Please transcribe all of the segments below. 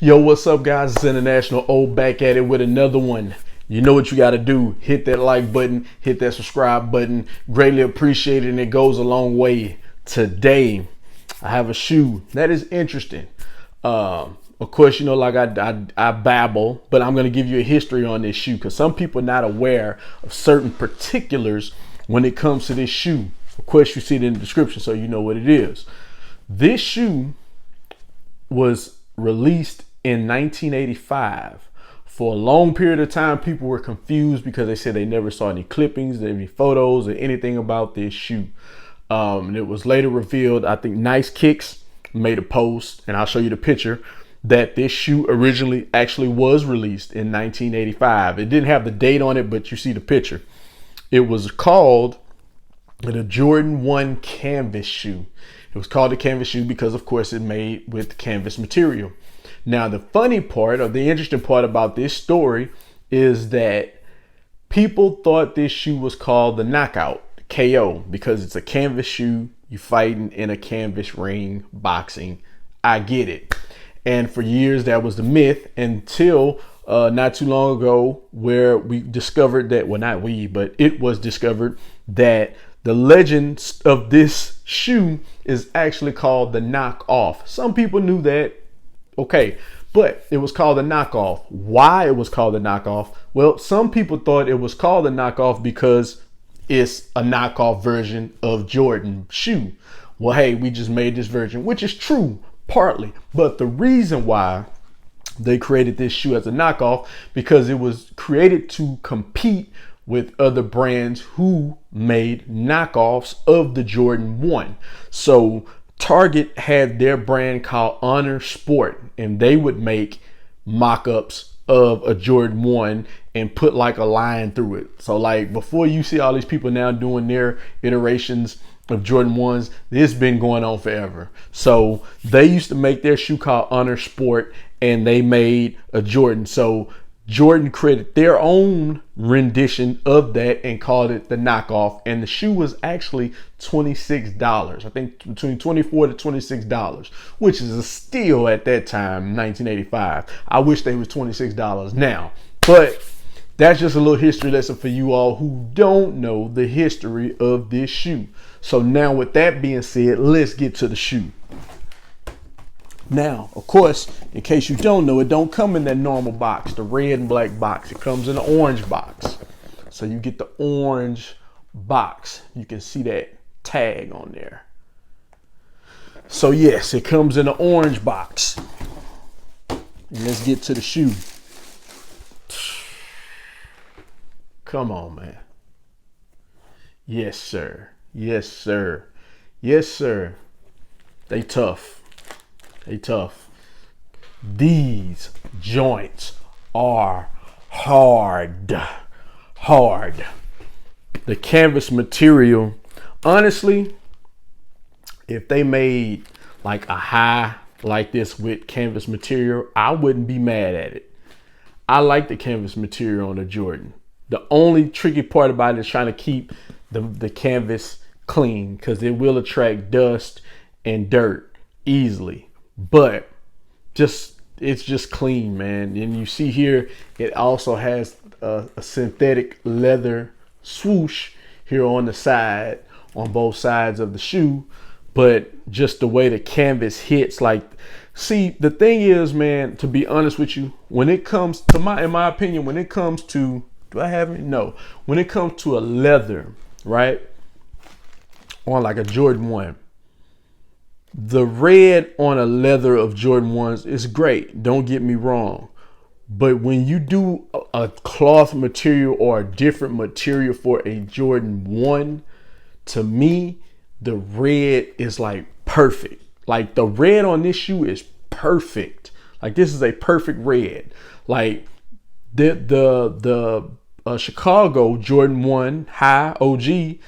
Yo, what's up, guys? It's International O back at it with another one. You know what you got to do. Hit that like button, hit that subscribe button. Greatly appreciated, and it goes a long way. Today, I have a shoe that is interesting. Of course, you know, like I babble, but I'm going to give you a history on this shoe because some people are not aware of certain particulars when it comes to this shoe. Of course, you see it in the description, so you know what it is. This shoe was released in 1985. For a long period of time, people were confused because they said they never saw any clippings, any photos, or anything about this shoe. And it was later revealed, I think Nice Kicks made a post, and I'll show you the picture, that this shoe originally actually was released in 1985. It didn't have the date on it, but you see the picture. It was called the Jordan 1 canvas shoe. It was called a canvas shoe because, of course, it made with canvas material. Now, the funny part, or the interesting part about this story, is that people thought this shoe was called the Knockout, KO, because it's a canvas shoe. You fighting in a canvas ring, boxing. I get it. And for years, that was the myth until not too long ago, where we discovered that, well, not we, but it was discovered that the legend of this shoe is actually called the Knockoff. Some people knew that, okay, but it was called the Knockoff. Why it was called the Knockoff? Well, some people thought it was called the Knockoff because it's a knockoff version of Jordan shoe. Well, hey, we just made this version, which is true, partly. But the reason why they created this shoe as a knockoff, because it was created to compete with other brands who made knockoffs of the Jordan 1. So Target had their brand called Honor Sport, and they would make mock-ups of a Jordan 1 and put like a line through it. So like before you see all these people now doing their iterations of Jordan 1s, this has been going on forever. So they used to make their shoe called Honor Sport, and they made a Jordan. So Jordan created their own rendition of that and called it the Knockoff. And the shoe was actually $26. I think between $24 to $26, which is a steal at that time, 1985. I wish they was $26 now. But that's just a little history lesson for you all who don't know the history of this shoe. So now with that being said, let's get to the shoe. Now, of course, in case you don't know, it don't come in that normal box, the red and black box. It comes in an orange box. So you get the orange box. You can see that tag on there. So yes, it comes in an orange box. And let's get to the shoe. Come on, man. Yes, sir. Yes, sir. Yes, sir. They tough. They tough. These joints are hard. Hard. The canvas material, honestly, if they made like a high like this with canvas material, I wouldn't be mad at it. I like the canvas material on the Jordan. The only tricky part about it is trying to keep the canvas clean, because it will attract dust and dirt easily. But it's just clean, man. And you see here, it also has a synthetic leather swoosh here on the side, on both sides of the shoe. But just the way the canvas hits, like, see, the thing is, man, to be honest with you, when it comes to in my opinion, when it comes to, do I have it? No. When it comes to a leather, right, on like a Jordan 1, the red on a leather of Jordan 1s is great. Don't get me wrong. But when you do a cloth material or a different material for a Jordan 1, to me, the red is like perfect. Like the red on this shoe is perfect. Like this is a perfect red. Like the Chicago Jordan 1 High OG,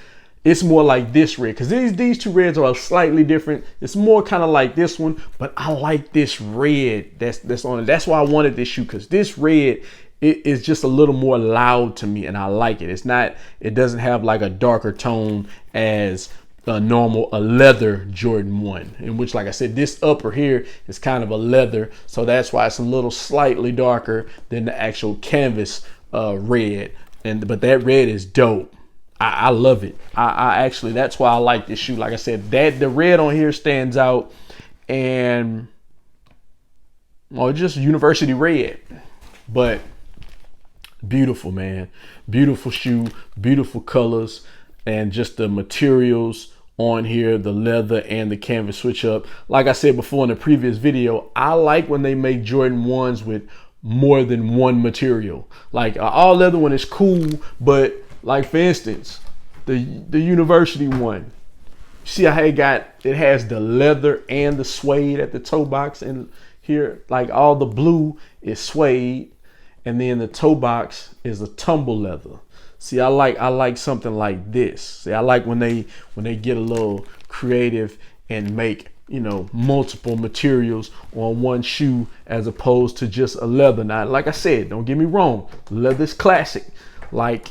it's more like this red, because these two reds are slightly different. It's more kind of like this one, but I like this red that's on it. That's why I wanted this shoe, because this red, it is just a little more loud to me, and I like it. It doesn't have like a darker tone as a leather Jordan 1, in which, like I said, this upper here is kind of a leather, so that's why it's a little slightly darker than the actual canvas red. But that red is dope. I love it. I actually, that's why I like this shoe. Like I said, that the red on here stands out, and just university red, but beautiful, man. Beautiful shoe, beautiful colors, and just the materials on here, the leather and the canvas switch up. Like I said before in the previous video, I like when they make Jordan 1s with more than one material. Like all leather one is cool, but like for instance, the university one, see how it has the leather and the suede at the toe box, and here like all the blue is suede, and then the toe box is a tumble leather. See, I like something like this. See, I like when they get a little creative and make, multiple materials on one shoe as opposed to just a leather. Now, like I said, don't get me wrong, leather's classic. Like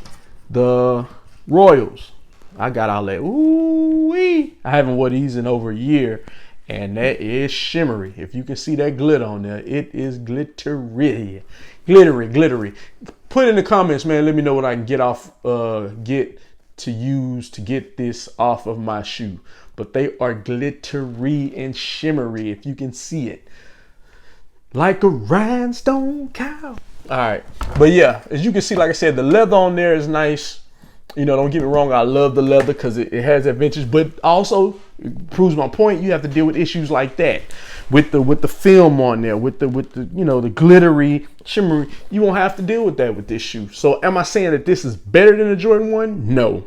the Royals, I got all that. Ooh-wee. I haven't worn these in over a year, and that is shimmery. If you can see that glitter on there, it is glittery. Glittery. Put in the comments, man. Let me know what I can get to use to get this off of my shoe. But they are glittery and shimmery, if you can see it. Like a rhinestone cow. All right. But yeah, as you can see, like I said, the leather on there is nice. Don't get me wrong. I love the leather because it has that vintage, but also it proves my point. You have to deal with issues like that with the film on there, with the the glittery, shimmery. You won't have to deal with that with this shoe. So am I saying that this is better than a Jordan 1? No.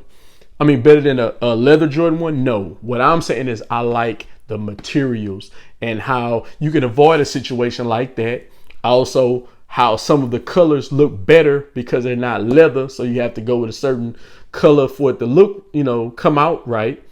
I mean, better than a leather Jordan 1? No. What I'm saying is I like the materials and how you can avoid a situation like that. Also, how some of the colors look better because they're not leather, so you have to go with a certain color for it to look, come out right.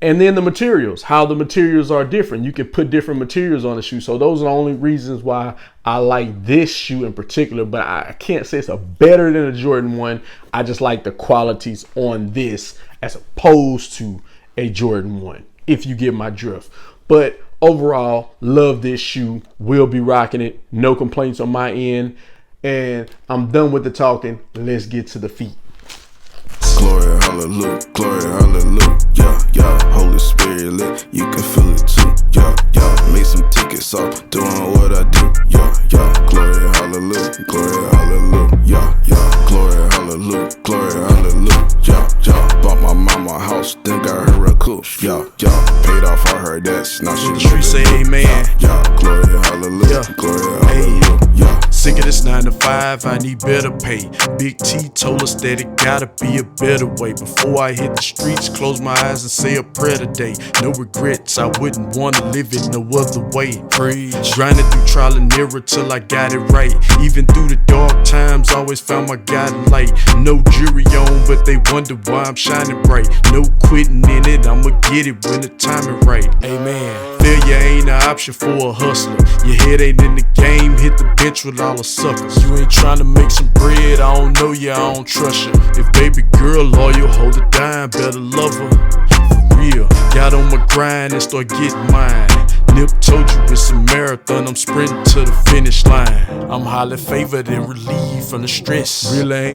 And then the materials, how the materials are different. You can put different materials on the shoe. So those are the only reasons why I like this shoe in particular, but I can't say it's better than a Jordan 1. I just like the qualities on this as opposed to a Jordan 1, if you get my drift. But overall, love this shoe. Will be rocking it. No complaints on my end. And I'm done with the talking. Let's get to the feet. Glory, hallelujah, glory, hallelujah, yeah, Holy Spirit lit, you can feel it too, yeah, make some tickets off, doing what I do, yeah, glory, hallelujah, yeah, glory, hallelujah, yeah, bought my mama a house, then got her a coupe, yeah, paid off all her debts, now she the streets say amen, yeah, glory, hallelujah, yeah. Sick of this 9 to 5, I need better pay. Big T told us that it gotta be a better way. Before I hit the streets, close my eyes and say a prayer today. No regrets, I wouldn't wanna live it no other way. Praise, grinding through trial and error till I got it right. Even through the dark times, always found my guiding light. No jury on, but they wonder why I'm shining bright. No quitting in it, I'ma get it when the timing right. Amen. Failure ain't an option for a hustler. Your head ain't in the game, hit the bench with all the suckers. You ain't trying to make some bread, I don't know you, I don't trust you. If baby girl loyal, hold it down, better love her. For real, got on my grind and start getting mine. Nip told you it's a marathon, I'm sprinting to the finish line. I'm highly favored and relieved from the stress. Really ain't